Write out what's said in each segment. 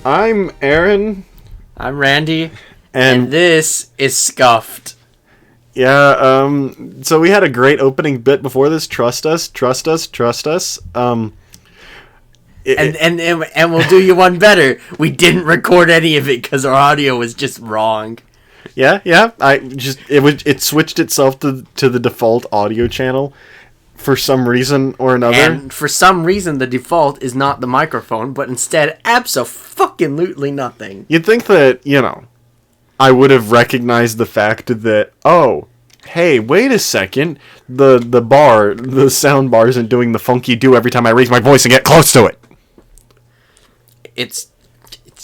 I'm Aaron. I'm Randy. And this is Scuffed. Yeah, so we had a great opening bit before this. Trust us, trust us, trust us. And we'll do you one better. We didn't record any of it because our audio was just wrong. Yeah. It switched itself to the default audio channel for some reason or another. And for some reason, the default is not the microphone, but instead, abso-fucking-lutely nothing. You'd think that, I would have recognized the fact that, oh, hey, wait a second, the sound bar isn't doing the funky do every time I raise my voice and get close to it. It's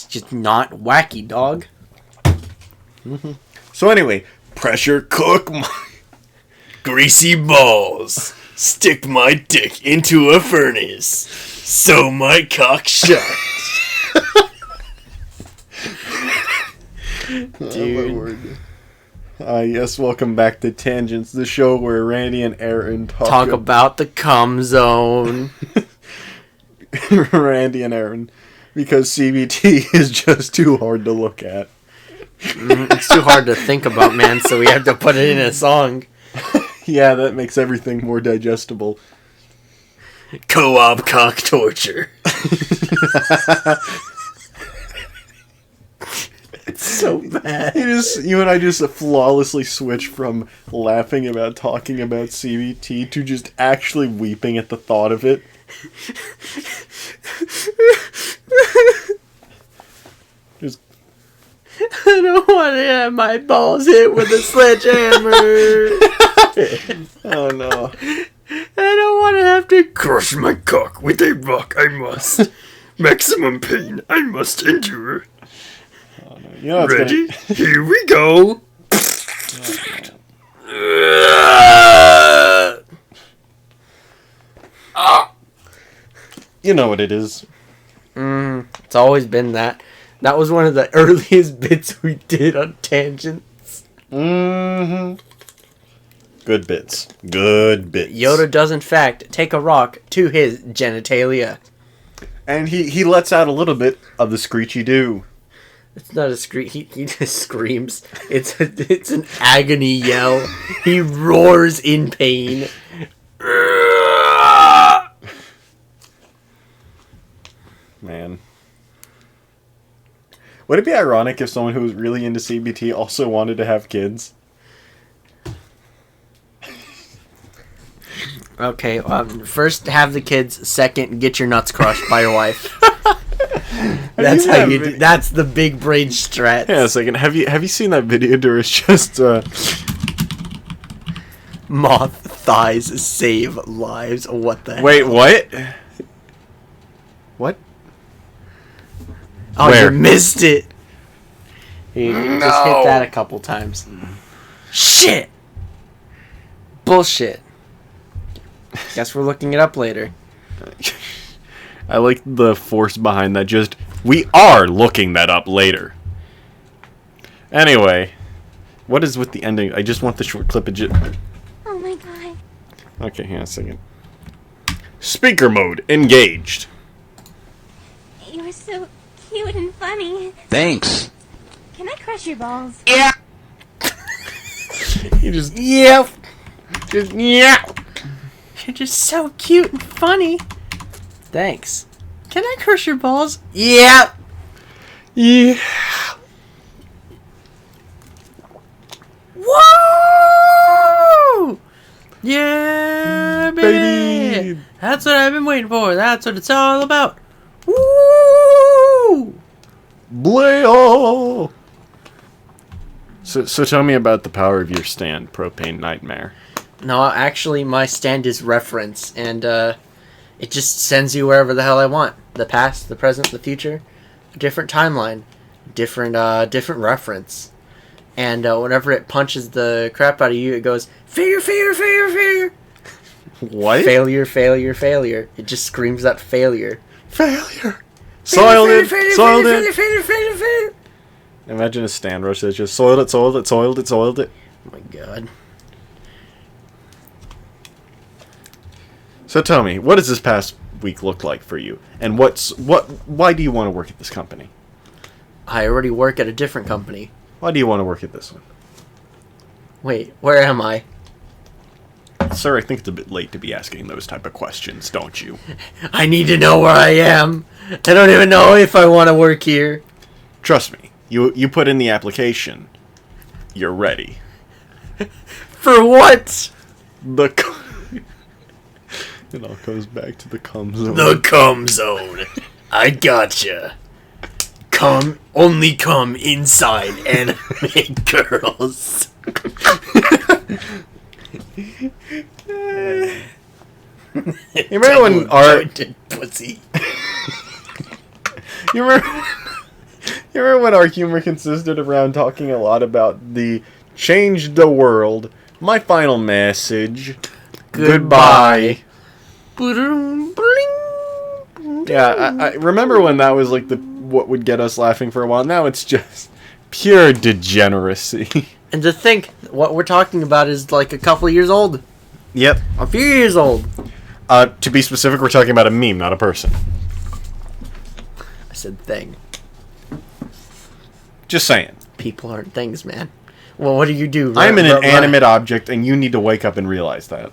just not wacky, dog. Mm-hmm. So anyway, pressure cook my greasy balls. Stick my dick into a furnace. Sew my cock shut. Dude. Yes, welcome back to Tangents, the show where Randy and Aaron talk about the cum zone. Randy and Aaron, because CBT is just too hard to look at. It's too hard to think about, man, so we have to put it in a song. Yeah, that makes everything more digestible. Co-op cock torture. It's so bad. You and I just flawlessly switched from laughing about talking about CBT to just actually weeping at the thought of it. Just, I don't want to have my balls hit with a sledgehammer. Oh no. I don't want to have to crush my cock with a rock. I must. Maximum pain I must endure. Oh, no. Ready? Here we go. You know what it is. It's always been that. That was one of the earliest bits we did on Tangents. Mm-hmm. Good bits. Good bits. Yoda does, in fact, take a rock to his genitalia. And he lets out a little bit of the screechy doo. It's not a scream. He just screams. It's an agony yell. He roars in pain. Man. Would it be ironic if someone who was really into CBT also wanted to have kids? Okay, first have the kids. Second, get your nuts crushed by your wife. That's how you do. That's the big brain strat. Yeah, second. Have you seen that video where it's just moth thighs save lives? What the hell? Wait, what? What? Oh, Where? you missed it. You just hit that a couple times. Shit. Bullshit. Guess we're looking it up later. I like the force behind that. Just, we are looking that up later. Anyway, what is with the ending? I just want the short clip. Oh my god. Okay, hang on a second. Speaker mode engaged. You're so cute and funny. Thanks. Can I crush your balls? Yeah. You just, Yep. Just yeah. You're just so cute and funny. Thanks. Can I crush your balls? Yeah. yeah. Woo! Yeah, baby. That's what I've been waiting for. That's what it's all about. Woo! Bleo! So tell me about the power of your stand, Propane Nightmare. No, actually, my stand is reference, and it just sends you wherever the hell I want. The past, the present, the future, a different timeline, different reference. And whenever it punches the crap out of you, it goes, failure, failure, failure, failure. What? Failure, failure, failure. It just screams that failure. Failure. Soiled it. Soiled it. Failure. Imagine a stand rush that's just soiled it, soiled it, soiled it, soiled it. Oh my god. So tell me, what does this past week look like for you? And why do you want to work at this company? I already work at a different company. Why do you want to work at this one? Wait, where am I? Sir, I think it's a bit late to be asking those type of questions, don't you? I need to know where I am. I don't even know if I want to work here. Trust me, you put in the application. You're ready. For what? The it all goes back to the cum zone. The cum zone. I gotcha. Only come inside anime girls. You remember when Art... pussy. You remember when our humor consisted around talking a lot about the change the world, my final message, goodbye. Yeah, I remember when that was like what would get us laughing for a while. Now it's just pure degeneracy. And to think, what we're talking about is like a couple years old. Yep. A few years old. To be specific, we're talking about a meme, not a person. I said thing. Just saying. People aren't things, man. Well, what do you do? I'm an inanimate object, and you need to wake up and realize that.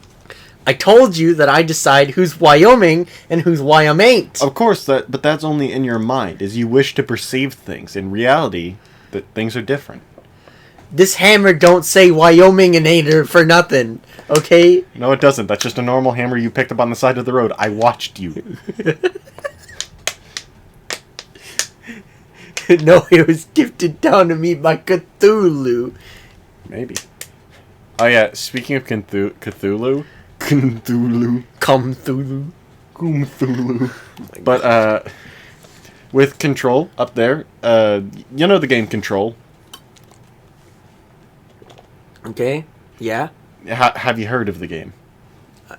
I told you that I decide who's Wyoming and who's Wyoming. Of course, but that's only in your mind, as you wish to perceive things. In reality, that things are different. This hammer don't say Wyoming and Ader for nothing, okay? No, it doesn't. That's just a normal hammer you picked up on the side of the road. I watched you. No, it was gifted down to me by Cthulhu. Maybe. Oh yeah, speaking of Cthulhu. But, with Control up there, you know the game Control. Okay, yeah? Have you heard of the game?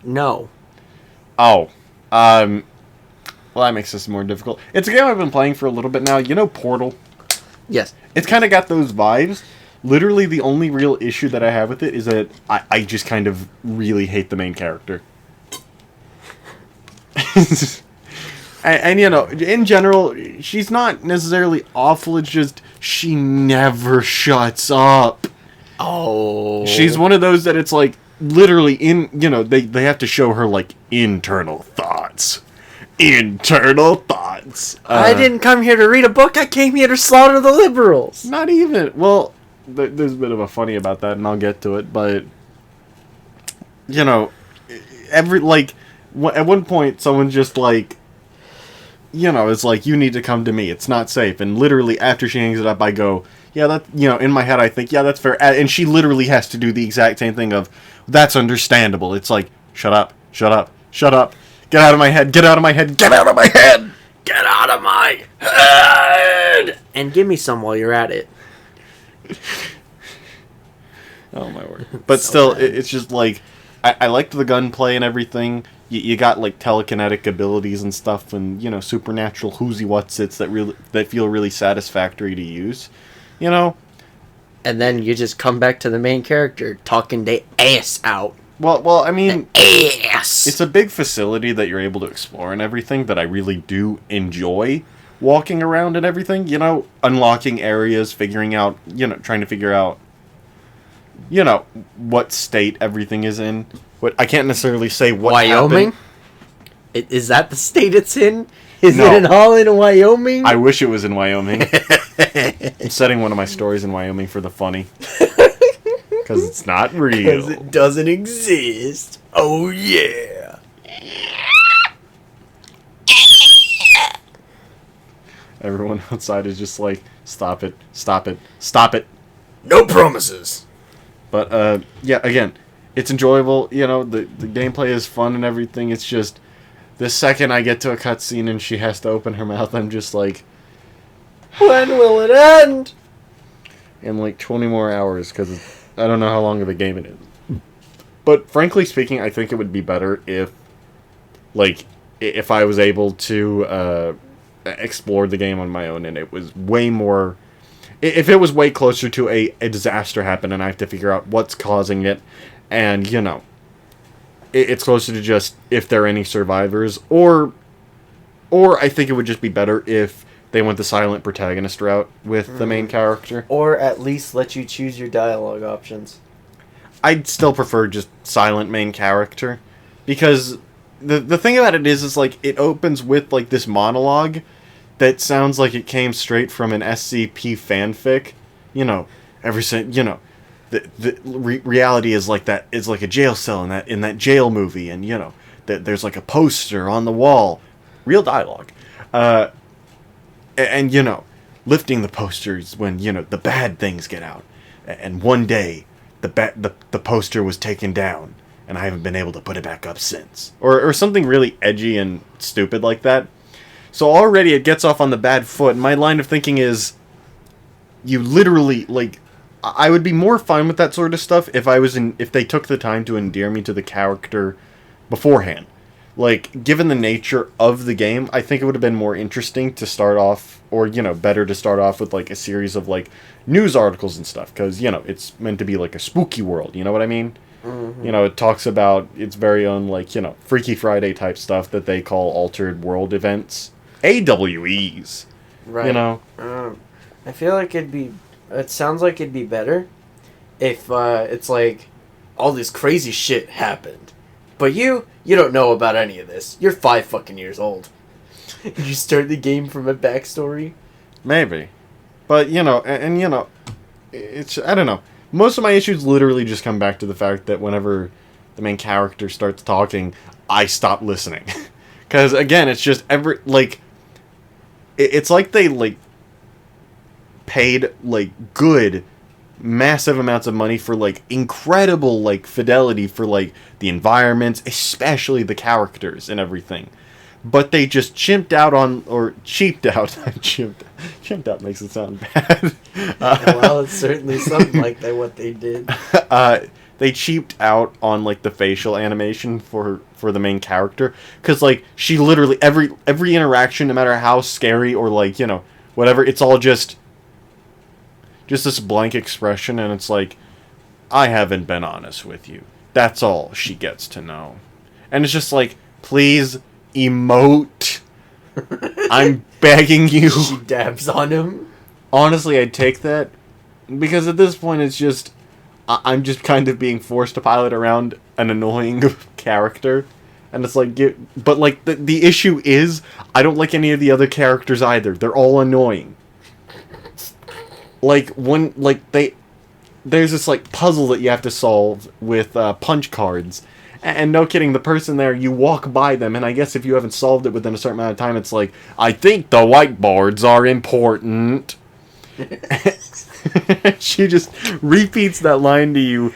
No. Oh. Well, that makes this more difficult. It's a game I've been playing for a little bit now. You know Portal? Yes. It's kind of got those vibes. Literally, the only real issue that I have with it is that I just kind of really hate the main character. and, you know, in general, she's not necessarily awful. It's just she never shuts up. Oh. She's one of those that it's like, literally, they have to show her, like, internal thoughts. Internal thoughts. I didn't come here to read a book. I came here to slaughter the liberals. Not even. Well, there's a bit of a funny about that, and I'll get to it, but, you know, at one point, someone just, like, you know, it's like, you need to come to me. It's not safe. And literally, after she hangs it up, I go, yeah, that, you know, in my head, I think, yeah, that's fair. And she literally has to do the exact same thing of, that's understandable. It's like, shut up, shut up, shut up. Get out of my head, get out of my head, get out of my head! Get out of my head! And give me some while you're at it. Oh, my word. But so still, it's just like, I liked the gunplay and everything. You got, like, telekinetic abilities and stuff, and, you know, supernatural whoosy-whatsits that feel really satisfactory to use. You know? And then you just come back to the main character talking their ass out. Well, I mean, ass. It's a big facility that you're able to explore and everything that I really do enjoy walking around and everything. You know, unlocking areas, figuring out, you know, trying to figure out, you know, what state everything is in. What I can't necessarily say what Wyoming? Happened. Is that the state it's in? Is No. it in Holland, Wyoming? I wish it was in Wyoming. I'm setting one of my stories in Wyoming for the funny. Because it's not real. Because it doesn't exist. Oh, yeah. Everyone outside is just like, stop it, stop it, stop it. No promises. But, yeah, again, it's enjoyable. You know, the gameplay is fun and everything. It's just, the second I get to a cutscene and she has to open her mouth, I'm just like, when will it end? In like 20 more hours, because I don't know how long of a game it is. But frankly speaking, I think it would be better if, like, if I was able to explore the game on my own and it was way more... If it was way closer to a disaster happen and I have to figure out what's causing it, and, you know, it's closer to just if there are any survivors, or I think it would just be better if they went the silent protagonist route with the main character. Or at least let you choose your dialogue options. I'd still prefer just silent main character, because the thing about it is like it opens with like this monologue that sounds like it came straight from an SCP fanfic. You know, the reality is like that. It's like a jail cell in that jail movie, and you know that there's like a poster on the wall, real dialogue, and you know, lifting the posters when you know the bad things get out, and one day the poster was taken down, and I haven't been able to put it back up since, or something really edgy and stupid like that. So already it gets off on the bad foot, and my line of thinking is, you literally, like, I would be more fine with that sort of stuff if they took the time to endear me to the character beforehand. Like, given the nature of the game, I think it would have been more interesting to start off, or, you know, better to start off with, like, a series of, like, news articles and stuff, because, you know, it's meant to be, like, a spooky world, you know what I mean? Mm-hmm. You know, it talks about its very own, like, you know, Freaky Friday type stuff that they call altered world events. AWEs. Right. You know? I feel like it sounds like it'd be better if it's like all this crazy shit happened, but you don't know about any of this. You're 5 fucking years old. You start the game from a backstory. Maybe, but you know, and you know, it's, I don't know. Most of my issues literally just come back to the fact that whenever the main character starts talking, I stop listening, because again, it's just it's like they like paid like good massive amounts of money for like incredible like fidelity for like the environments, especially the characters and everything, but they just cheaped out chimped out makes it sound bad. Well, it's certainly something like that what they did. They cheaped out on like the facial animation for the main character, because like she literally every interaction, no matter how scary or like, you know, whatever, it's all just this blank expression, and it's like, I haven't been honest with you. That's all she gets to know. And it's just like, please emote. I'm begging you. She dabs on him. Honestly, I'd take that, because at this point it's just, I'm just kind of being forced to pilot around an annoying character. And it's like, but like the issue is, I don't like any of the other characters either. They're all annoying. Like there's this like puzzle that you have to solve with punch cards, and no kidding, the person there, you walk by them, and I guess if you haven't solved it within a certain amount of time, it's like, I think the whiteboards are important. She just repeats that line to you,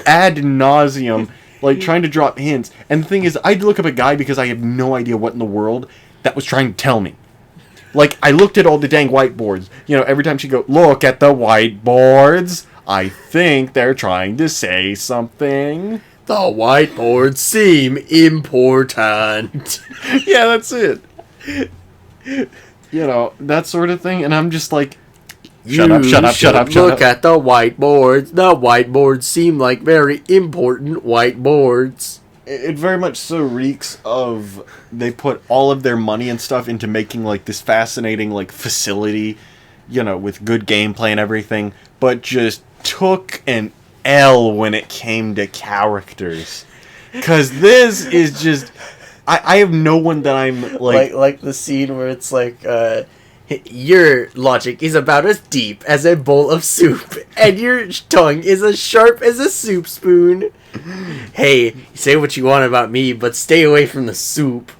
ad nauseum, like trying to drop hints. And the thing is, I'd look up a guy because I have no idea what in the world that was trying to tell me. Like, I looked at all the dang whiteboards. You know, every time she'd go, look at the whiteboards, I think they're trying to say something. The whiteboards seem important. Yeah, that's it. You know, that sort of thing. And I'm just like, shut up. Look at the whiteboards. The whiteboards seem like very important whiteboards. It very much so reeks of, they put all of their money and stuff into making like this fascinating like facility, you know, with good gameplay and everything, but just took an L when it came to characters. Cause this is just, I have no one that I'm like the scene where it's like, your logic is about as deep as a bowl of soup, and your tongue is as sharp as a soup spoon. Hey, say what you want about me, but stay away from the soup.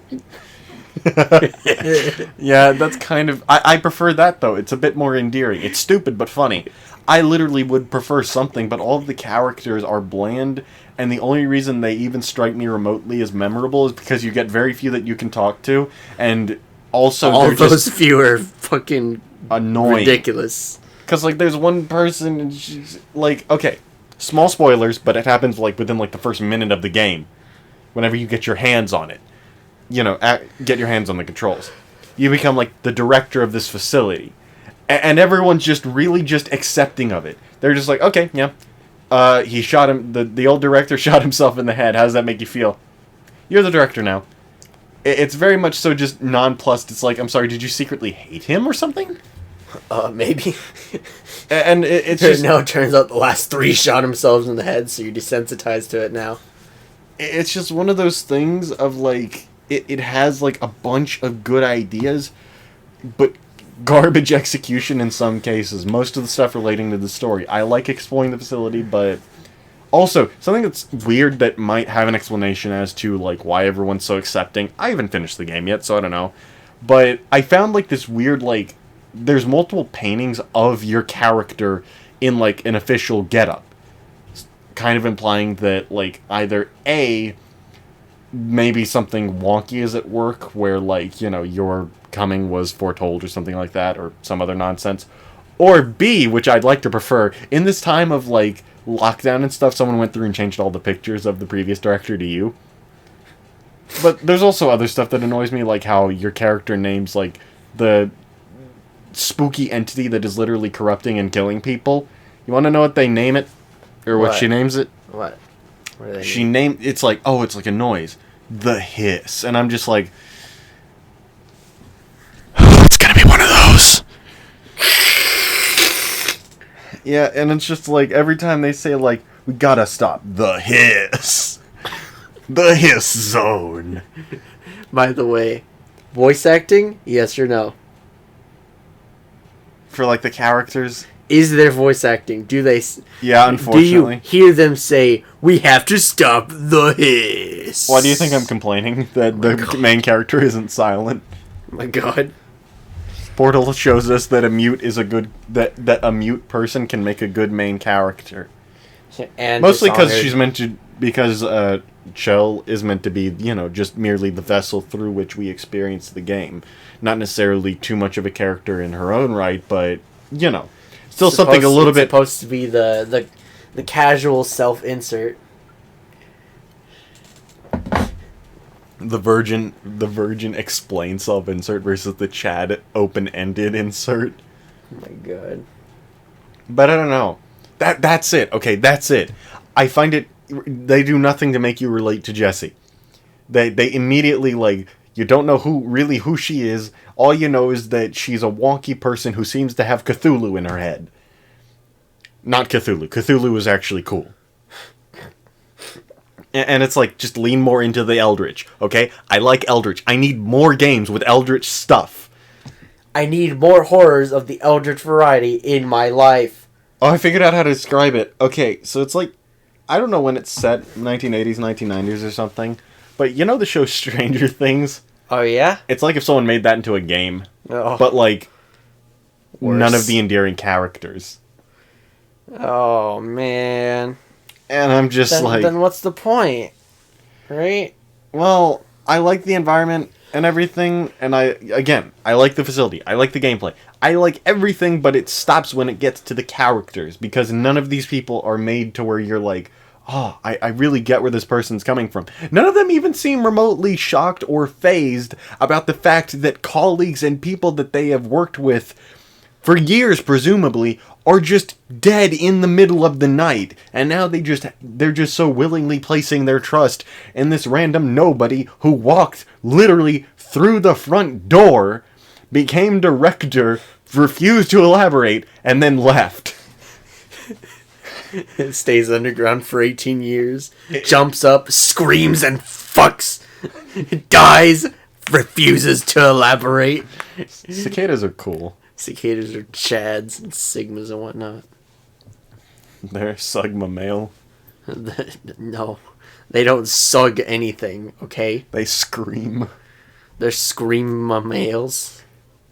Yeah, that's kind of... I prefer that, though. It's a bit more endearing. It's stupid, but funny. I literally would prefer something, but all of the characters are bland, and the only reason they even strike me remotely as memorable is because you get very few that you can talk to, and also all they're those just few are fucking annoying. ridiculous. Because, like, there's one person, and she's, like, okay, small spoilers, but it happens, like, within, like, the first minute of the game. Whenever you get your hands on it. You know, get your hands on the controls. You become, like, the director of this facility. And everyone's just really just accepting of it. They're just like, okay, yeah. He shot him, the old director shot himself in the head. How does that make you feel? You're the director now. It's very much so just nonplussed. It's like, I'm sorry, did you secretly hate him or something? Maybe. And it's just... No, it turns out the last 3 shot themselves in the head, so you're desensitized to it now. It's just one of those things of, like, it has, like, a bunch of good ideas, but garbage execution in some cases. Most of the stuff relating to the story. I like exploring the facility, but... Also, something that's weird that might have an explanation as to, like, why everyone's so accepting. I haven't finished the game yet, so I don't know. But I found, like, this weird, like... There's multiple paintings of your character in, like, an official getup. Kind of implying that, like, either A, maybe something wonky is at work, where, like, you know, your coming was foretold or something like that, or some other nonsense. Or B, which I'd like to prefer, in this time of, like, lockdown and stuff, someone went through and changed all the pictures of the previous director to you. But there's also other stuff that annoys me, like how your character names, like, the spooky entity that is literally corrupting and killing people. You want to know what they name it? Or what she names it? What? What do they She named... It's like, oh, it's like a noise. The hiss. And I'm just like... it's gonna be one of those. Yeah, and it's just like, every time they say, like, we gotta stop the hiss. The hiss zone. By the way, voice acting, yes or no? For, like, the characters? Is there voice acting? Do they... Yeah, unfortunately. Do you hear them say, we have to stop the hiss? Why do you think I'm complaining that the main character isn't silent? Oh my god. Portal shows us that a mute is a good... That a mute person can make a good main character. And mostly because Dishonored. she's meant to... Because Chell is meant to be, you know, just merely the vessel through which we experience the game. Not necessarily too much of a character in her own right, but, you know... Still something a little bit... supposed to be the casual self-insert. The Virgin explain self-insert versus the Chad open-ended insert. Oh my god. But I don't know. That's it. Okay, that's it. I find it... They do nothing to make you relate to Jessie. They immediately, like... You don't know who she is. All you know is that she's a wonky person who seems to have Cthulhu in her head. Not Cthulhu. Cthulhu is actually cool. And it's like, just lean more into the Eldritch, okay? I like Eldritch. I need more games with Eldritch stuff. I need more horrors of the Eldritch variety in my life. Oh, I figured out how to describe it. Okay, so it's like, I don't know when it's set, 1980s, 1990s or something. But you know the show Stranger Things? Oh, yeah? It's like if someone made that into a game. Oh. But, like, Worse. none of the endearing characters. Oh, man. And I'm just Then what's the point? Right? Well, I like the environment and everything, and I like the facility. I like the gameplay. I like everything, but it stops when it gets to the characters, because none of these people are made to where you're like, oh, I really get where this person's coming from. None of them even seem remotely shocked or fazed about the fact that colleagues and people that they have worked with for years, presumably, are just dead in the middle of the night. And now they're just so willingly placing their trust in this random nobody who walked literally through the front door, became director, refused to elaborate, and then left. It stays underground for 18 years, jumps up, screams, and fucks. Dies, refuses to elaborate. Cicadas are cool. Cicadas are chads and sigmas and whatnot. They're Sigma male. No, they don't sug anything, okay? They scream. They're screama males.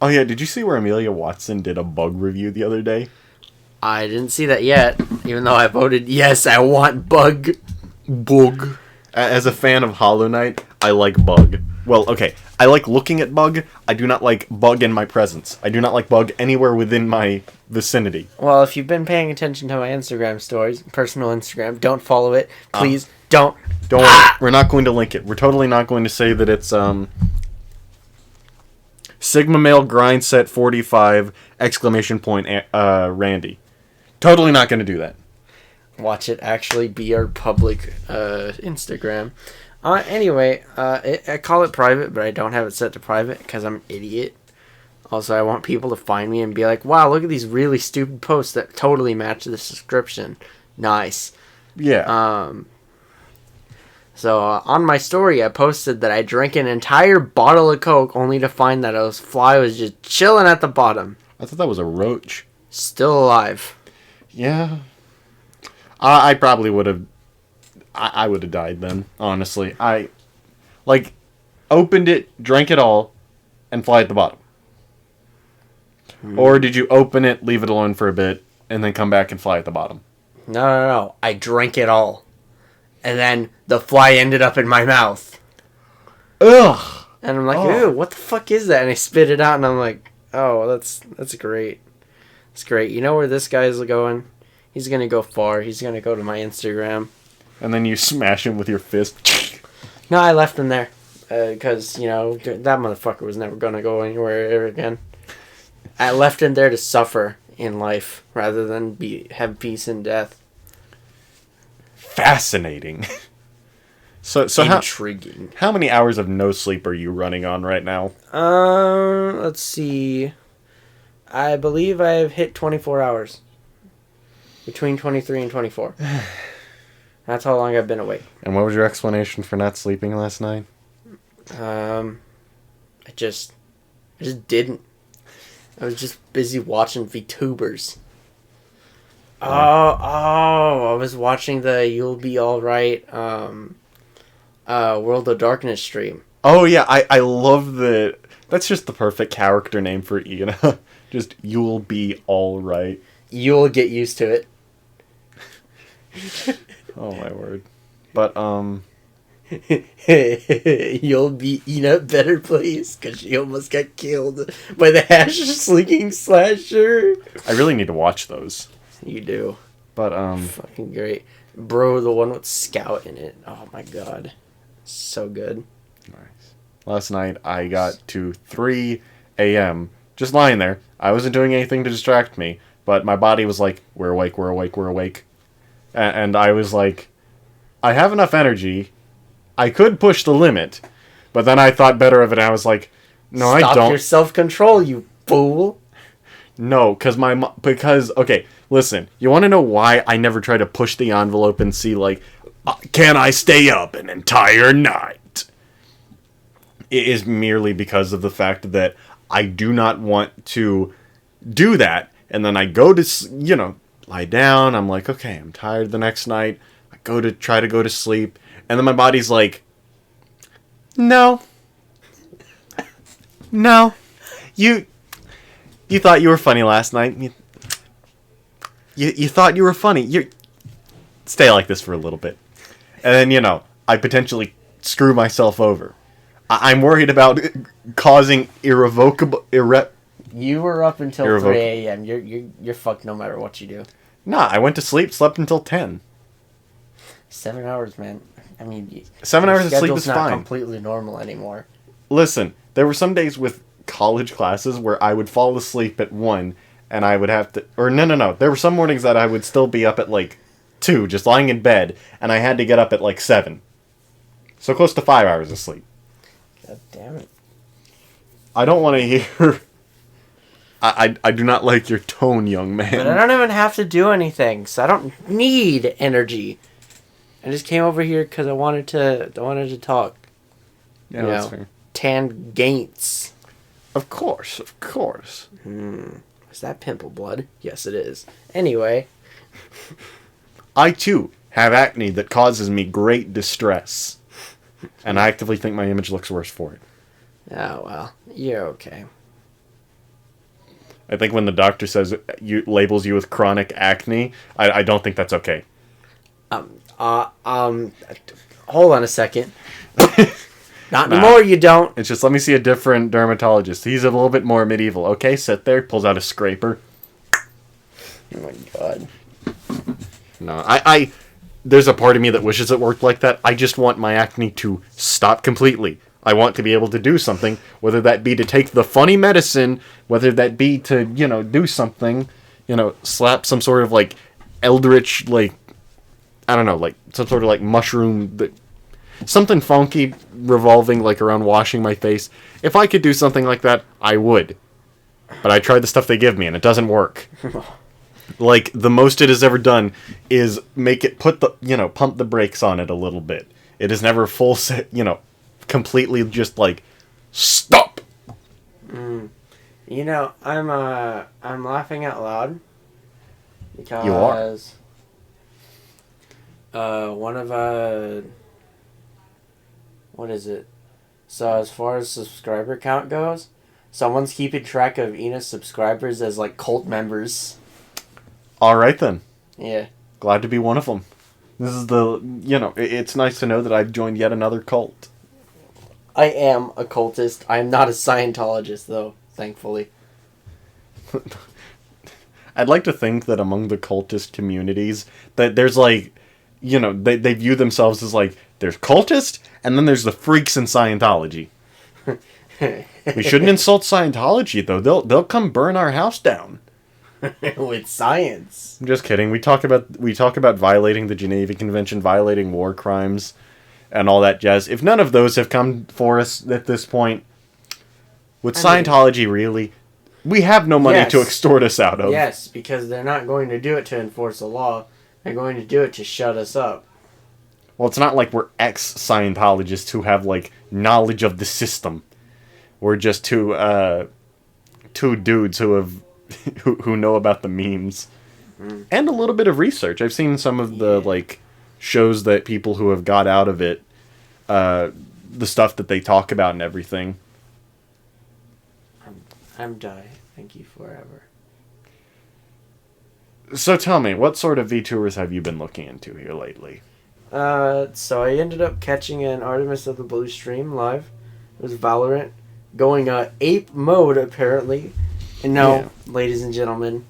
Oh yeah, did you see where Amelia Watson did a bug review the other day? I didn't see that yet, even though I voted yes, I want bug. Bug. As a fan of Hollow Knight, I like Bug. Well, okay, I like looking at Bug. I do not like Bug in my presence. I do not like Bug anywhere within my vicinity. Well, if you've been paying attention to my Instagram stories, personal Instagram, don't follow it. Please don't. Don't worry, we're not going to link it. We're totally not going to say that it's, Sigma Male Grind Set 45, exclamation point, Randy. Totally not going to do that. Watch it actually be our public Instagram. Anyway, I call it private, but I don't have it set to private because I'm an idiot. Also, I want people to find me and be like, wow, look at these really stupid posts that totally match the description. Nice. Yeah. So, on my story, I posted that I drank an entire bottle of Coke only to find that a fly was just chilling at the bottom. I thought that was a roach. Still alive. Yeah. I probably would have... I would have died then, honestly. I, like, opened it, drank it all, and fly at the bottom. Or did you open it, leave it alone for a bit, and then come back and fly at the bottom? No. I drank it all. And then the fly ended up in my mouth. Ugh! And I'm like, Oh. ew, what the fuck is that? And I spit it out, and I'm like, oh, that's great. It's great. You know where this guy's going? He's going to go far. He's going to go to my Instagram. And then you smash him with your fist. No, I left him there. Because, that motherfucker was never going to go anywhere ever again. I left him there to suffer in life rather than have peace in death. Fascinating. So Intriguing. how many hours of no sleep are you running on right now? Let's see. I believe I've hit 24 hours. Between 23 and 24. That's how long I've been awake. And what was your explanation for not sleeping last night? I just didn't. I was just busy watching VTubers. I was watching the You'll Be Alright World of Darkness stream. Oh yeah, I love that. That's just the perfect character name for Ian. Just You'll Be Alright. You'll get used to it. Oh my word. But You'll be in a better place because she almost got killed by the hash slinging slasher. I really need to watch those. You do. But Fucking great. Bro, the one with Scout in it. Oh my god. So good. nice. Last night I got to 3 a.m. just lying there. I wasn't doing anything to distract me, but my body was like, we're awake, we're awake, we're awake. And I was like, I have enough energy. I could push the limit. But then I thought better of it, and I was like, no, I Stop don't. your self-control, you fool. No, because, okay, listen, you want to know why I never try to push the envelope and see, like, can I stay up an entire night? It is merely because of the fact that I do not want to do that, and then I go to, lie down, I'm like, okay, I'm tired the next night, I try to go to sleep, and then my body's like, no, you thought you were funny last night. You thought you were funny. Stay like this for a little bit. And then, I potentially screw myself over. I'm worried about causing irrevocable... You were up until Irrevocable. 3 a.m. You're fucked no matter what you do. Nah, I went to sleep, slept until 10. 7 hours, man. I mean... 7 your hours of sleep schedule's is not fine. completely normal anymore. Listen, there were some days with college classes where I would fall asleep at 1 and I would have to... Or no. There were some mornings that I would still be up at 2, just lying in bed, and I had to get up at 7. So close to 5 hours of sleep. God damn it. I don't want to hear... I do not like your tone, young man. But I don't even have to do anything, so I don't need energy. I just came over here because I wanted to talk. Yeah, You that's know. fair. Tangents. Of course. Is that pimple blood? Yes, it is. Anyway. I, too, have acne that causes me great distress. And I actively think my image looks worse for it. Oh, well. You're okay. I think when the doctor says labels you with chronic acne, I don't think that's okay. Hold on a second. Not anymore, you don't. It's just, let me see a different dermatologist. He's a little bit more medieval. Okay, sit there, pulls out a scraper. Oh my god. No, there's a part of me that wishes it worked like that. I just want my acne to stop completely. I want to be able to do something, whether that be to take the funny medicine, whether that be to, do something, slap some sort of, eldritch, I don't know, some sort of, mushroom that... something funky revolving like around washing my face. If I could do something like that, I would. But I tried the stuff they give me, and it doesn't work. Like, the most it has ever done is make it pump the brakes on it a little bit. It is never full set, completely just like, stop! You know, I'm laughing out loud because You are. One of what is it? So as far as subscriber count goes, someone's keeping track of Ena's subscribers as like cult members. Alright then. Yeah. Glad to be one of them. This is it's nice to know that I've joined yet another cult. I am a cultist. I am not a Scientologist though, thankfully. I'd like to think that among the cultist communities, that there's like, they view themselves as like, there's cultist, and then there's the freaks in Scientology. We shouldn't insult Scientology, though. They'll come burn our house down. With science. I'm just kidding. We talk about violating the Geneva Convention, violating war crimes, and all that jazz. If none of those have come for us at this point, with Scientology, really, we have no money to extort us out of. Yes, because they're not going to do it to enforce the law. They're going to do it to shut us up. Well, it's not like we're ex-Scientologists who have, like, knowledge of the system. We're just two dudes who know about the memes. And a little bit of research. I've seen some of the, like, shows that people who have got out of it, the stuff that they talk about and everything. I'm die. Thank you forever. So tell me, what sort of VTubers have you been looking into here lately? So I ended up catching an Artemis of the Blue stream live. It was Valorant. Going ape mode, apparently. And no, ladies and gentlemen,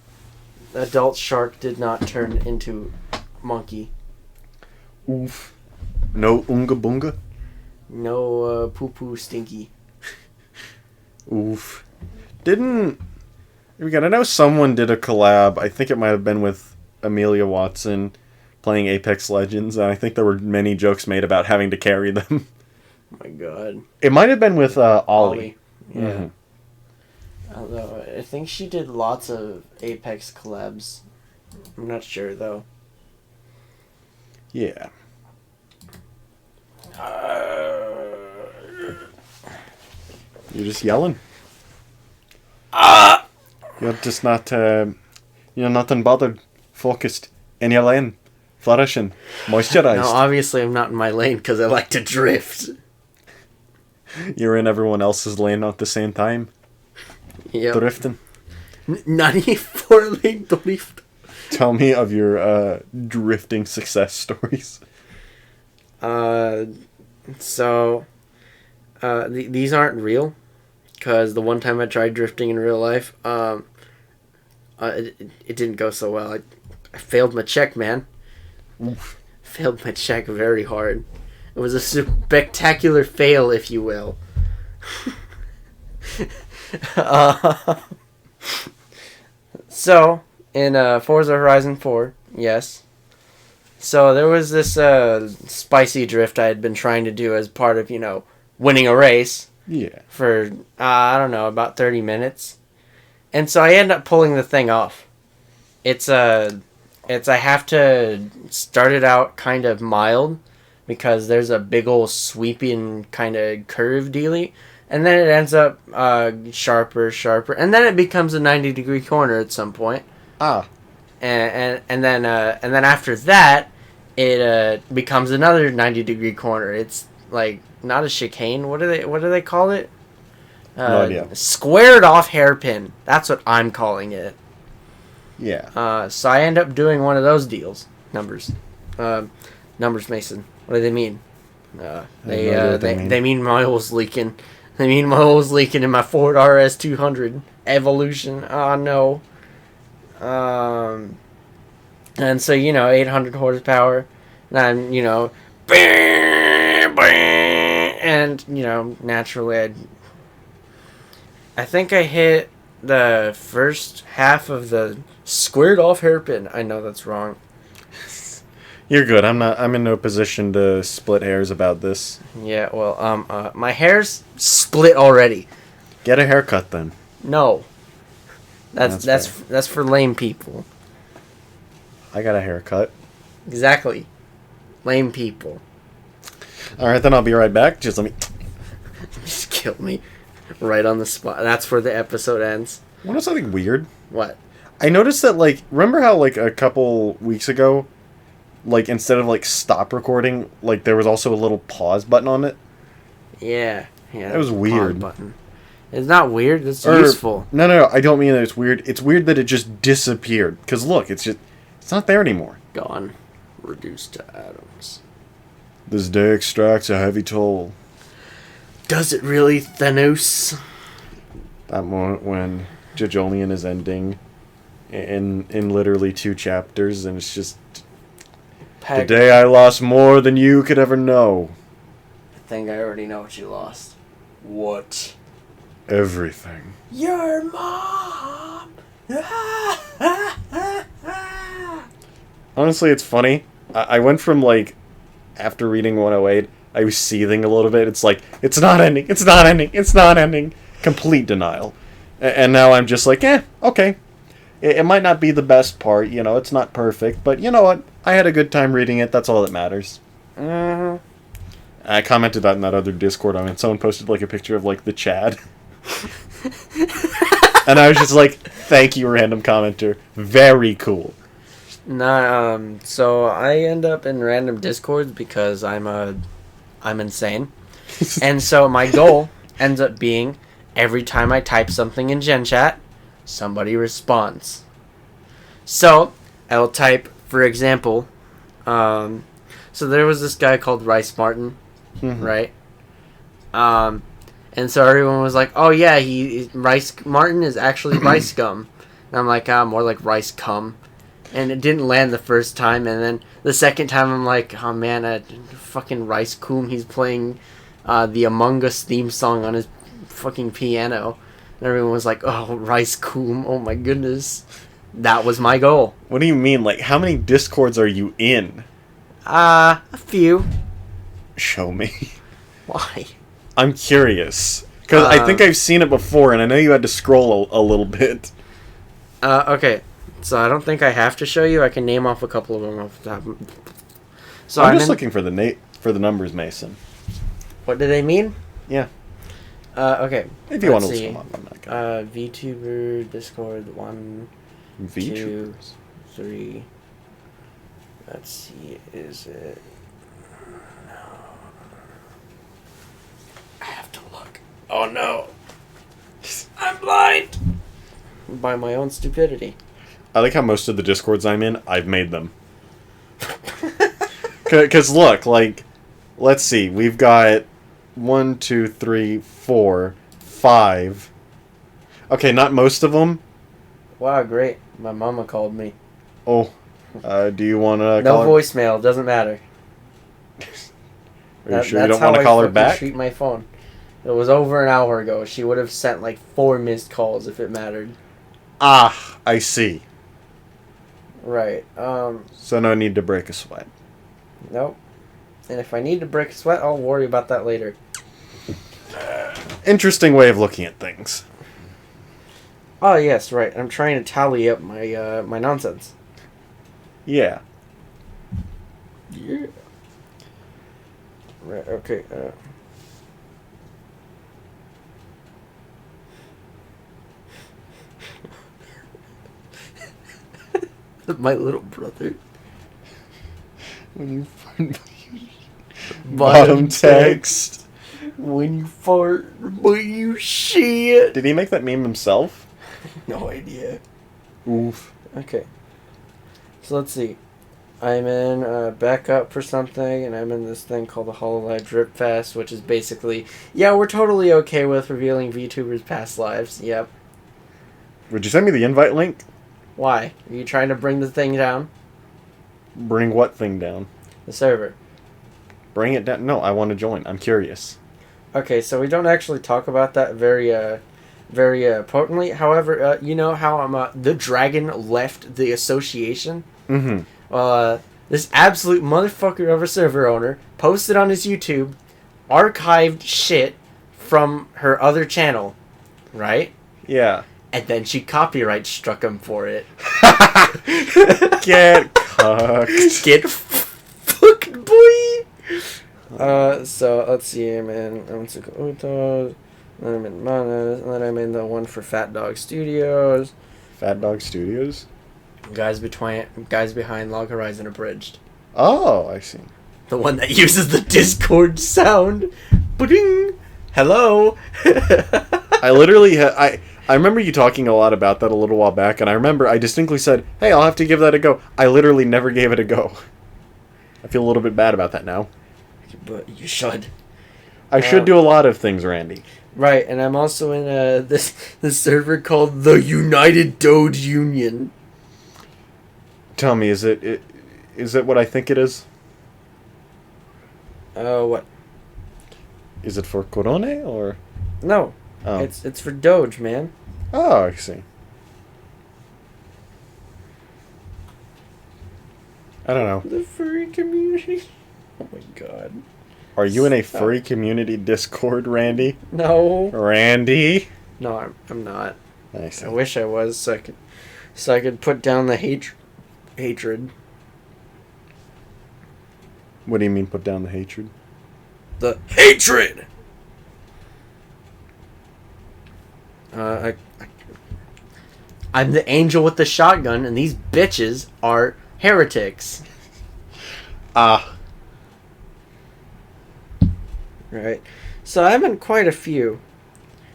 adult shark did not turn into monkey. Oof. No Unga Bunga? No poo-poo stinky. Oof. I know someone did a collab. I think it might have been with Amelia Watson playing Apex Legends, and I think there were many jokes made about having to carry them. Oh my god. It might have been with Ollie. Yeah. Mm-hmm. Although, I think she did lots of Apex collabs. I'm not sure, though. Yeah. You're just yelling. You're just not, you're nothing bothered, focused, in your lane, flourishing, moisturized. No, obviously I'm not in my lane because I like to drift. You're in everyone else's lane at the same time. Yep. Drifting. 94 lane drift. Tell me of your drifting success stories. These aren't real, because the one time I tried drifting in real life, it didn't go so well. I failed my check, man. Oof. Failed my check very hard. It was a spectacular fail, if you will. So, in Forza Horizon 4, yes. So there was this spicy drift I had been trying to do as part of, winning a race. Yeah. For, I don't know, about 30 minutes. And so I end up pulling the thing off. I have to start it out kind of mild, because there's a big old sweeping kind of curve dealy. And then it ends up sharper, and then it becomes a 90-degree corner at some point. Ah. And then after that, it becomes another 90-degree corner. It's like not a chicane. What do they call it? No idea. Squared off hairpin. That's what I'm calling it. Yeah. So I end up doing one of those deals. Numbers Mason. What do they mean? They mean my oil's leaking. They mean my oil's leaking in my Ford RS 200 Evolution. Oh no. And so 800 horsepower, and and naturally I think I hit the first half of the squared off hairpin. I know that's wrong. You're good. I'm in no position to split hairs about this. Yeah, well, my hair's split already. Get a haircut then. No. That's That's for lame people. I got a haircut. Exactly. Lame people. All right, then I'll be right back. Just let me. Just kill me. Right on the spot. That's where the episode ends. Want to know something weird? What? I noticed that, like, remember how, like, a couple weeks ago, like, instead of, like, stop recording, like, there was also a little pause button on it? Yeah. Yeah. That was the weird. pause button. It's not weird. It's Or- useful. No, I don't mean that it's weird. It's weird that it just disappeared. Because, look, it's not there anymore. Gone. Reduced to atoms. This day extracts a heavy toll. Does it really, Thanos? That moment when Jajolian is ending in literally 2 chapters, and it's just... The day I lost more than you could ever know. I think I already know what you lost. What? Everything. Your mom! Honestly, it's funny. I went from, like, after reading 108, I was seething a little bit. It's like, it's not ending, it's not ending, it's not ending. Complete denial. And now I'm just like, okay. It might not be the best part, you know, it's not perfect, but you know what? I had a good time reading it, that's all that matters. Mm-hmm. I commented that in that other Discord. I mean, someone posted, like, a picture of, like, the Chad. And I was just like, thank you, random commenter. Very cool. Nah, so I end up in random discords because I'm insane. And so my goal ends up being every time I type something in Gen Chat, somebody responds. So I'll type, for example, so there was this guy called Rice Martin, right? And so everyone was like, "Oh yeah, Rice Martin is actually rice gum," and I'm like, more like rice cum. And it didn't land the first time, and then the second time I'm like, oh man, fucking Rice Coom, he's playing the Among Us theme song on his fucking piano. And everyone was like, oh, Rice Coom, oh my goodness. That was my goal. What do you mean? Like, how many Discords are you in? A few. Show me. Why? I'm curious. Because I think I've seen it before, and I know you had to scroll a little bit. Okay. So I don't think I have to show you. I can name off a couple of them off the top. So I'm just looking for the numbers, Mason. What do they mean? Yeah. Okay. If you want to Let's see. look them up, I'm not gonna. VTuber Discord 1, 2, VTubers. 3. Let's see. Is it? No. I have to look. Oh no. I'm blind. By my own stupidity. I like how most of the Discords I'm in, I've made them. Because look, like, let's see, we've got 1, 2, 3, 4, 5. Okay, not most of them. Wow, great. My mama called me. Oh, do you want to No call her? voicemail. Doesn't matter. Are you sure you don't want to call her back? Treat my phone. It was over an hour ago. She would have sent like 4 missed calls if it mattered. Ah, I see. Right. So no need to break a sweat. Nope. And if I need to break a sweat, I'll worry about that later. Interesting way of looking at things. Oh yes, right. I'm trying to tally up my my nonsense. Yeah. Yeah. Right. Okay. My little brother. When you find Bottom text. When you fart, but you shit. Did he make that meme himself? No idea. Oof. Okay. So let's see. I'm in backup for something, and I'm in this thing called the Hololive Drip Fest, which is basically, yeah, we're totally okay with revealing VTubers' past lives. Yep. Would you send me the invite link? Why? Are you trying to bring the thing down? Bring what thing down? The server. Bring it down. No, I want to join. I'm curious. Okay, so we don't actually talk about that very potently. However, you know how the dragon left the association? Mm-hmm. This absolute motherfucker of a server owner posted on his YouTube archived shit from her other channel, right? Yeah. And then she copyright struck him for it. Get cucked. Get fucked, boy! So let's see, man. I'm in Manas, and then I'm in the one for Fat Dog Studios. Fat Dog Studios? Guys behind Log Horizon Abridged. Oh, I see. The one that uses the Discord sound. Ba-ding! Hello! I literally I remember you talking a lot about that a little while back, and I distinctly said, hey, I'll have to give that a go. I literally never gave it a go. I feel a little bit bad about that now. But you should. I should do a lot of things, Randy. Right, and I'm also in this server called the United Doge Union. Tell me, is it what I think it is? What? Is it for Corone, or? No. Oh. It's for Doge, man. Oh, I see. I don't know. The furry community. Oh my god. Are you in a furry community Discord, Randy? No. Randy? No, I'm not. I see. I wish I was, so I could put down the hatred. What do you mean, put down the hatred? The hatred. I'm the angel with the shotgun, and these bitches are heretics. Right. So I'm in quite a few.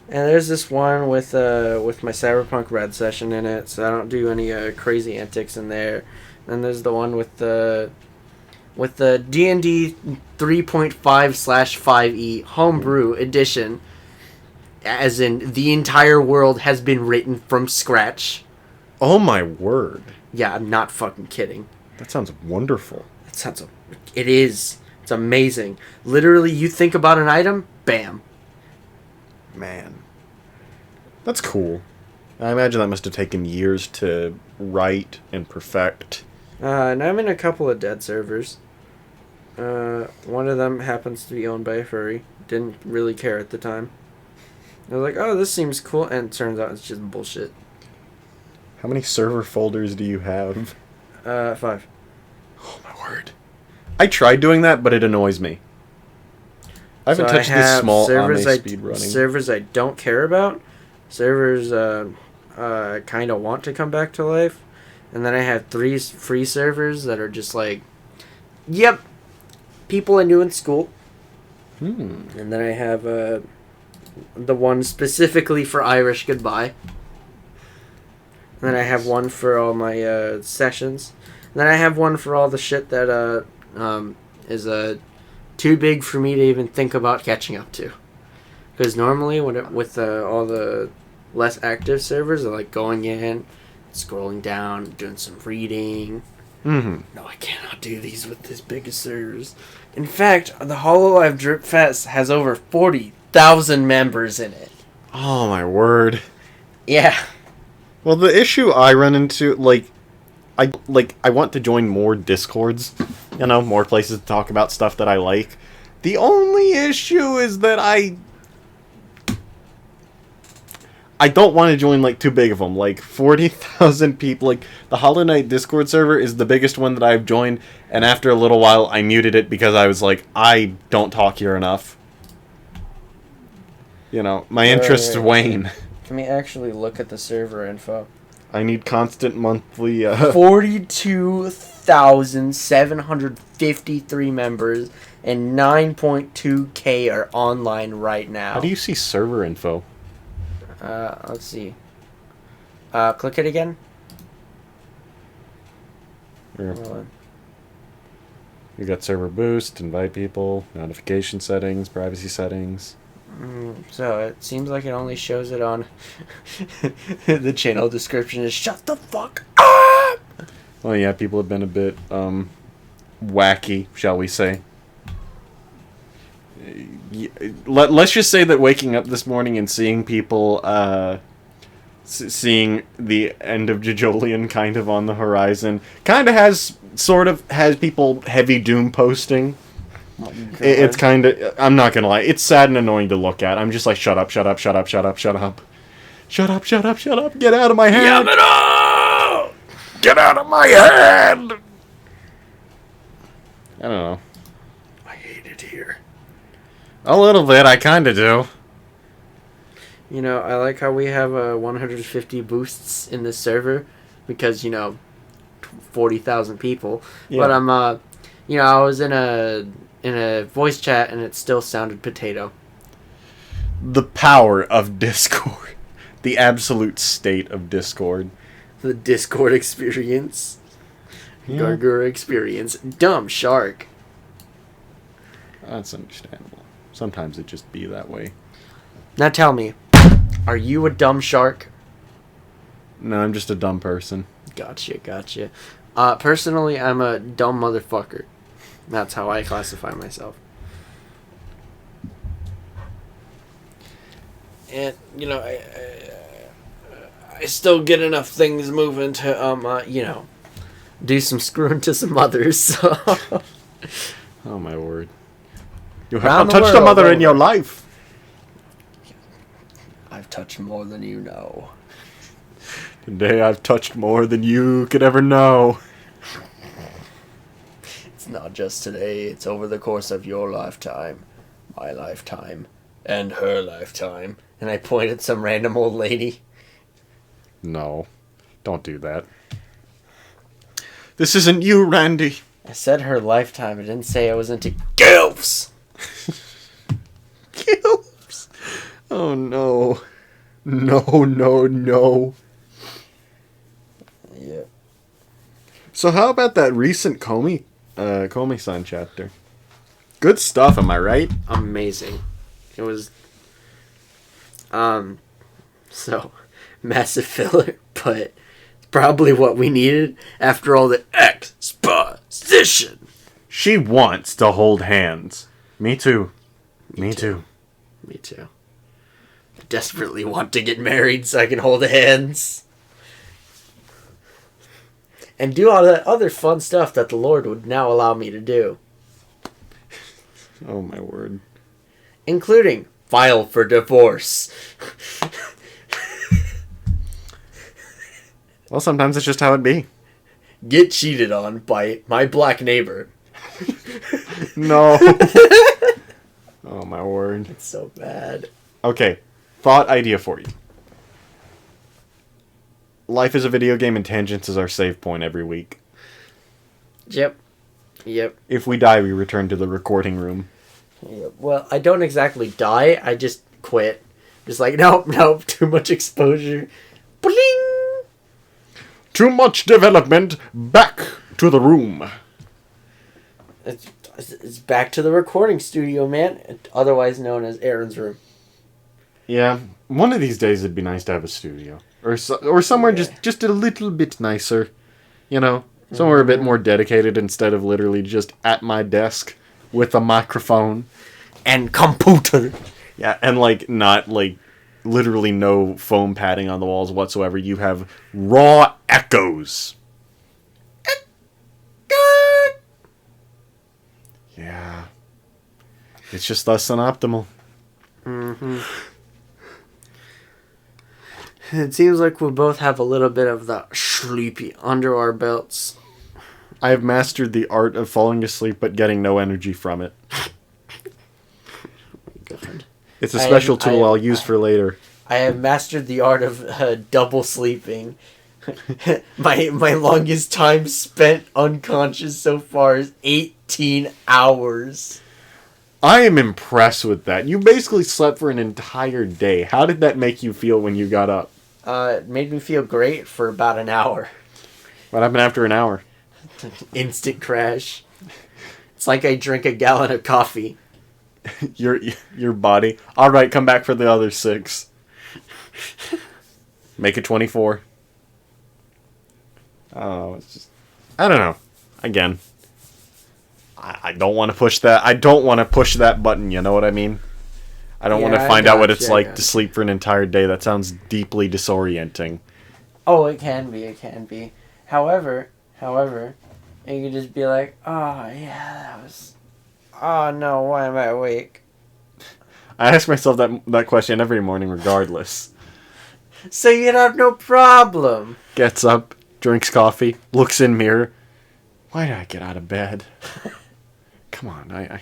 And there's this one with my Cyberpunk Red session in it, so I don't do any crazy antics in there. And there's the one with the D&D 3.5/5e homebrew edition, as in the entire world has been written from scratch. Oh my word. Yeah, I'm not fucking kidding. That sounds wonderful. It is. It's amazing. Literally, you think about an item, bam. Man. That's cool. I imagine that must have taken years to write and perfect. And I'm in a couple of dead servers. One of them happens to be owned by a furry. Didn't really care at the time. I was like, oh, this seems cool. And it turns out it's just bullshit. How many server folders do you have? 5. Oh my word. I tried doing that, but it annoys me. I haven't touched this small servers anime speed running. Servers I don't care about. Servers kind of want to come back to life. And then I have 3 free servers that are just like, yep, people I knew in school. And then I have the one specifically for Irish Goodbye. And then I have one for all my sessions. And then I have one for all the shit that is too big for me to even think about catching up to. Because normally with all the less active servers, I like going in, scrolling down, doing some reading. No, I cannot do these with this big of servers. In fact, the Hololive Drip Fest has over 40,000 members in it. Oh my word. Yeah. Well, the issue I run into, I want to join more Discords, more places to talk about stuff that I like. The only issue is that I don't want to join, too big of them. 40,000 people. The Hollow Knight Discord server is the biggest one that I've joined, and after a little while, I muted it because I was like, I don't talk here enough. My interests wane. Let me actually look at the server info. I need constant monthly, 42,753 members, and 9.2k are online right now. How do you see server info? Let's see. Click it again. You got server boost, invite people, notification settings, privacy settings. So it seems like it only shows it on the channel description is shut the fuck up. Well, yeah, people have been a bit wacky, shall we say. Let's just say that waking up this morning and seeing people seeing the end of Jajolian kind of on the horizon. Kind of has people heavy doom posting. Oh, It's kind of, I'm not gonna lie, it's sad and annoying to look at. I'm just like, shut up, shut up, shut up, shut up, shut up. Shut up, shut up, shut up, get out of my head! Yamada! Get out of my head! I don't know. I hate it here. A little bit, I kinda do. You know, I like how we have 150 boosts in this server because, 40,000 people. Yeah. But I was in a voice chat and it still sounded potato. The power of Discord. The absolute state of Discord. The Discord experience. Yeah. Gargura experience. Dumb shark. That's understandable. Sometimes it just be that way. Now tell me, are you a dumb shark? No, I'm just a dumb person. Gotcha. Personally, I'm a dumb motherfucker. That's how I classify myself. And, I still get enough things moving to, do some screwing to some others. So. Oh my word. You Around haven't the touched a world, mother in anyway. your life. I've touched more than you know. Today I've touched more than you could ever know. It's not just today, it's over the course of your lifetime, my lifetime, and her lifetime. And I point at some random old lady. No. Don't do that. This isn't you, Randy. I said her lifetime, I didn't say I was into gilfs! Gills. Oh no. No. Yeah. So how about that recent Comey-san chapter? Good stuff, am I right? Amazing. It was, so, massive filler, but it's probably what we needed after all the exposition. She wants to hold hands. Me too. Me too. Me too. I desperately want to get married so I can hold hands. And do all that other fun stuff that the Lord would now allow me to do. Oh my word. Including file for divorce. Well, sometimes it's just how it be. Get cheated on by my black neighbor. No. Oh my word. It's so bad. Okay, thought idea for you. Life is a video game and tangents is our save point every week. Yep. If we die, we return to the recording room. Well, I don't exactly die. I just quit. Just like, nope, too much exposure. Bling! Too much development. Back to the room. It's back to the recording studio, man. Otherwise known as Aaron's room. Yeah, one of these days it'd be nice to have a studio. Or somewhere just a little bit nicer. Somewhere a bit more dedicated instead of literally just at my desk with a microphone. And computer. Yeah, and not literally no foam padding on the walls whatsoever. You have raw echoes. Yeah. It's just less than optimal. Mm-hmm. It seems like we both have a little bit of the sleepy under our belts. I have mastered the art of falling asleep but getting no energy from it. God. It's a special tool I'll use for later. I have mastered the art of double sleeping. my longest time spent unconscious so far is 18 hours. I am impressed with that. You basically slept for an entire day. How did that make you feel when you got up? It made me feel great for about an hour. What happened after an hour? Instant crash. It's like I drink a gallon of coffee. Your body. All right, come back for the other 6. Make it 24. Oh, it's just... I don't know. Again, I don't want to push that. I don't want to push that button, you know what I mean? I don't want to find out what it's like to sleep for an entire day. That sounds deeply disorienting. Oh, it can be. It can be. However, you could just be like, oh, yeah, that was... Oh, no, why am I awake? I ask myself that question every morning regardless. So you'd have no problem. Gets up, drinks coffee, looks in mirror. Why did I get out of bed? Come on, I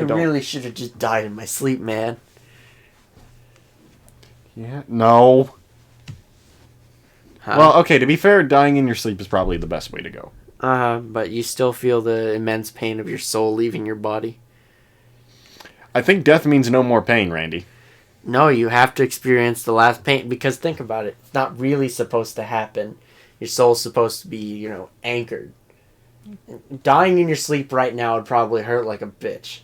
really should have just died in my sleep, man. Yeah, no. Huh? Well, okay, to be fair, dying in your sleep is probably the best way to go. But you still feel the immense pain of your soul leaving your body. I think death means no more pain, Randy. No, you have to experience the last pain, because think about it. It's not really supposed to happen. Your soul's supposed to be, anchored. Dying in your sleep right now would probably hurt like a bitch.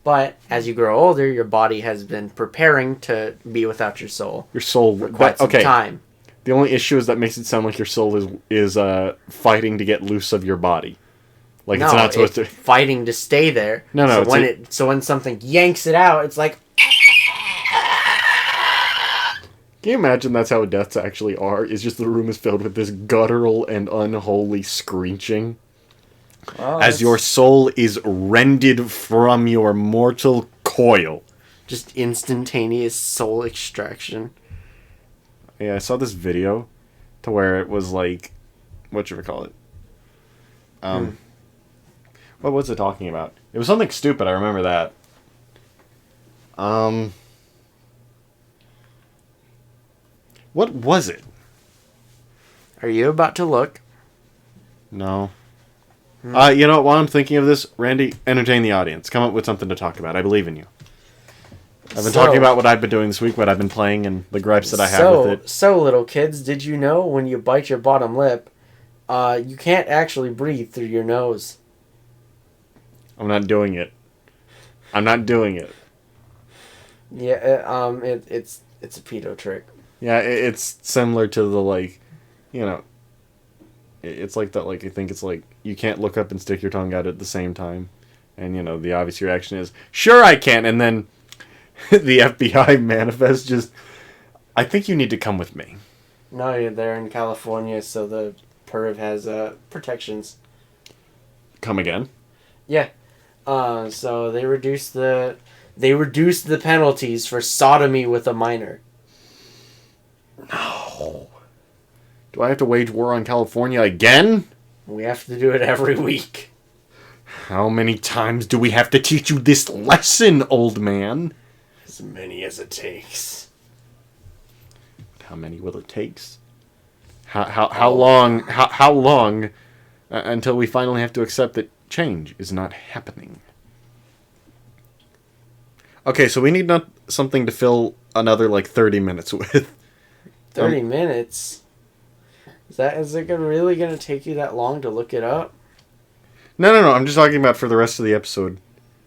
But as you grow older, your body has been preparing to be without your soul. Your soul for quite some time. The only issue is that makes it sound like your soul is fighting to get loose of your body. Like it's not supposed to fighting to stay there. No. So when something yanks it out, it's like. Can you imagine that's how deaths actually are? Is just the room is filled with this guttural and unholy screeching. As your soul is rended from your mortal coil. Just instantaneous soul extraction. Yeah, I saw this video to where it was like, whatchamacallit? What was it talking about? It was something stupid, I remember that. What was it? Are you about to look? No. You know what, while I'm thinking of this, Randy, entertain the audience. Come up with something to talk about. I believe in you. I've been talking about what I've been doing this week, what I've been playing, and the gripes that I have with it. So, little kids, did you know when you bite your bottom lip, you can't actually breathe through your nose? I'm not doing it. I'm not doing it. Yeah, it's a pedo trick. Yeah, it's similar to the, it's like that, I think it's like, you can't look up and stick your tongue out at the same time. And, the obvious reaction is, sure I can, and then the FBI manifest just, I think you need to come with me. No, you're there in California, so the perv has protections. Come again? Yeah. So they reduced the penalties for sodomy with a minor. No. Do I have to wage war on California again? We have to do it every week. How many times do we have to teach you this lesson, old man? As many as it takes. How many will it take? How long until we finally have to accept that change is not happening? Okay, so we need something to fill another 30 minutes with. 30 minutes? Is it really going to take you that long to look it up? No. I'm just talking about for the rest of the episode.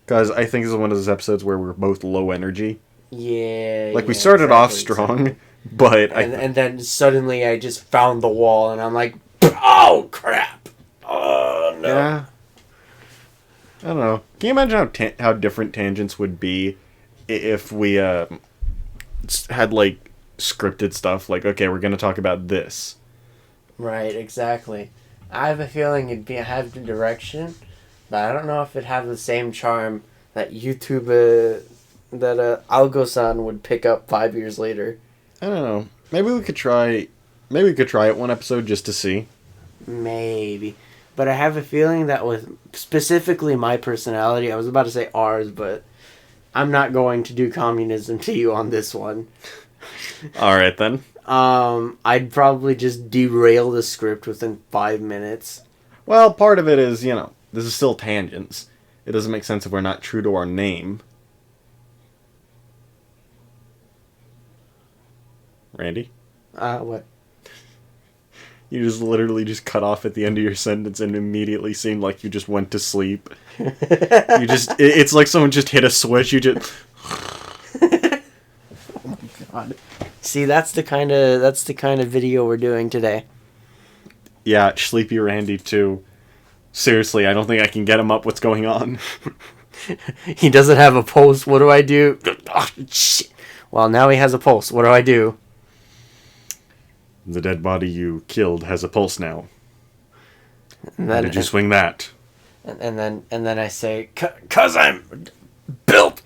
Because I think this is one of those episodes where we're both low energy. Yeah. We started off strong, but... And then suddenly I just found the wall, and I'm like, oh, crap! Oh, no. Yeah. I don't know. Can you imagine how different tangents would be if we had, scripted stuff? Okay, we're going to talk about this. Right, exactly. I have a feeling it'd have the direction, but I don't know if it'd have the same charm that YouTube, that Algo-san would pick up 5 years later. I don't know. Maybe we could try it one episode just to see. Maybe. But I have a feeling that with specifically my personality, I was about to say ours, but I'm not going to do communism to you on this one. Alright then. I'd probably just derail the script within 5 minutes. Well, part of it is, this is still tangents. It doesn't make sense if we're not true to our name. Randy? What? You just literally just cut off at the end of your sentence and immediately seemed like you just went to sleep. It's like someone just hit a switch, you just... Oh my god. See, that's the kind of video we're doing today. Yeah, Sleepy Randy too. Seriously, I don't think I can get him up. What's going on? He doesn't have a pulse. What do I do? Oh, shit. Well, now he has a pulse. What do I do? The dead body you killed has a pulse now. And How then, did you swing that? and then I say, "Cause I'm built."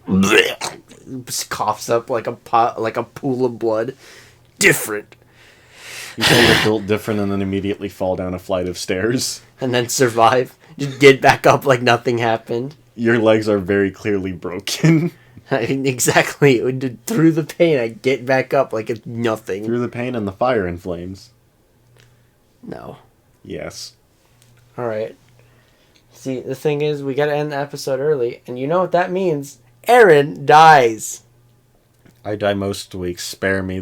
Just coughs up like a pool of blood. Different. You say you're built different and then immediately fall down a flight of stairs. And then survive. Just get back up like nothing happened. Your legs are very clearly broken. Exactly. Through the pain, I get back up like it's nothing. Through the pain and the fire and flames. No. Yes. Alright. See, the thing is, we gotta end the episode early, and you know what that means? Aaron dies. I die most weeks. Spare me,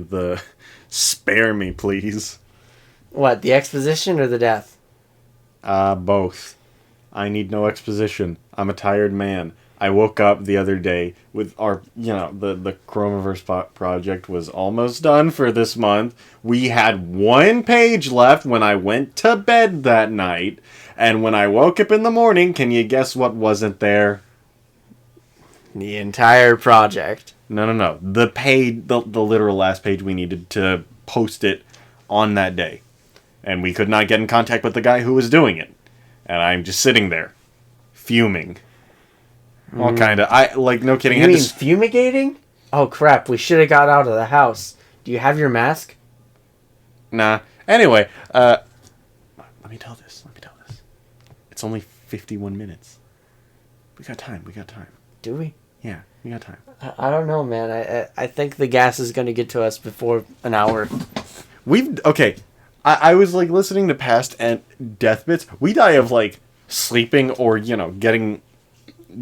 please. What, the exposition or the death? Both. I need no exposition. I'm a tired man. I woke up the other day with our, the Chromaverse project was almost done for this month. We had 1 page left when I went to bed that night. And when I woke up in the morning, can you guess what wasn't there? The entire project. No. The literal last page we needed to post it on that day. And we could not get in contact with the guy who was doing it. And I'm just sitting there, fuming. All kind of, no kidding. You mean fumigating? Oh crap, we should have got out of the house. Do you have your mask? Nah. Anyway, let me tell this. It's only 51 minutes. We got time. Do we? Yeah, we got time. I don't know, man. I think the gas is going to get to us before an hour. I was listening to past and death bits. We die of sleeping or getting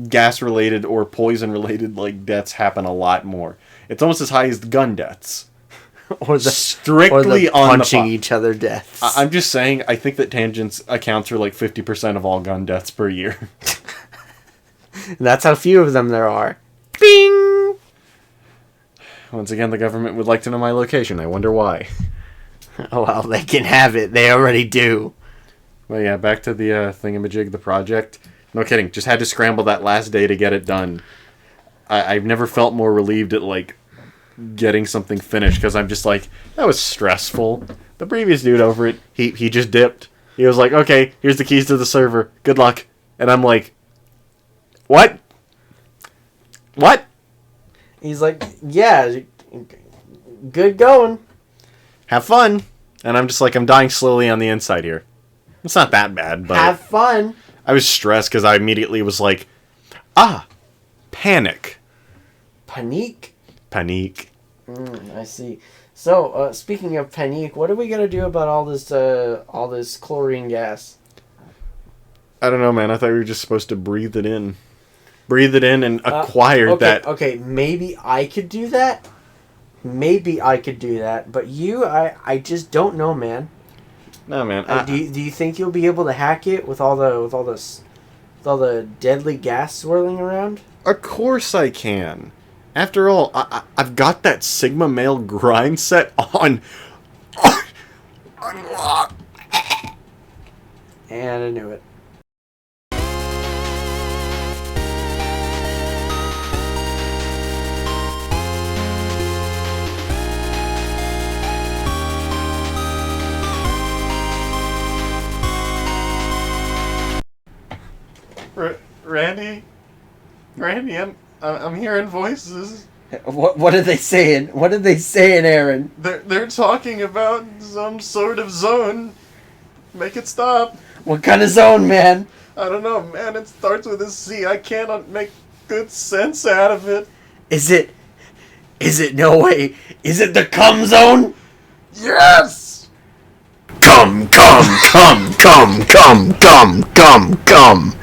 gas related or poison related deaths happen a lot more. It's almost as high as the gun deaths. or the Strictly on punching each other deaths. I'm just saying. I think that tangents accounts for 50% of all gun deaths per year. That's how few of them there are. Bing! Once again, the government would like to know my location. I wonder why. Oh, well, they can have it. They already do. Well, yeah, back to the thingamajig, the project. No kidding. Just had to scramble that last day to get it done. I've never felt more relieved at, getting something finished, because I'm just that was stressful. The previous dude over it, he just dipped. He was like, okay, here's the keys to the server. Good luck. And I'm like, what? What? He's like, yeah, good going. Have fun. And I'm just I'm dying slowly on the inside here. It's not that bad, but... Have fun. I was stressed because I immediately was panic. Panique? Panique. I see. So, speaking of panique, what are we gonna do about all this chlorine gas? I don't know, man. I thought we were just supposed to breathe it in. Breathe it in and acquire that. Okay, maybe I could do that. But I just don't know, man. No, man. Do you think you'll be able to hack it with all the deadly gas swirling around? Of course I can. After all, I've got that Sigma male grind set on. And I knew it. Randy, I'm hearing voices. What are they saying? What are they saying, Aaron? They're talking about some sort of zone. Make it stop. What kind of zone, man? I don't know, man. It starts with a Z. I cannot make good sense out of it. Is it no way? Is it the cum zone? Yes! Come, come, come, come, come, come, come, come.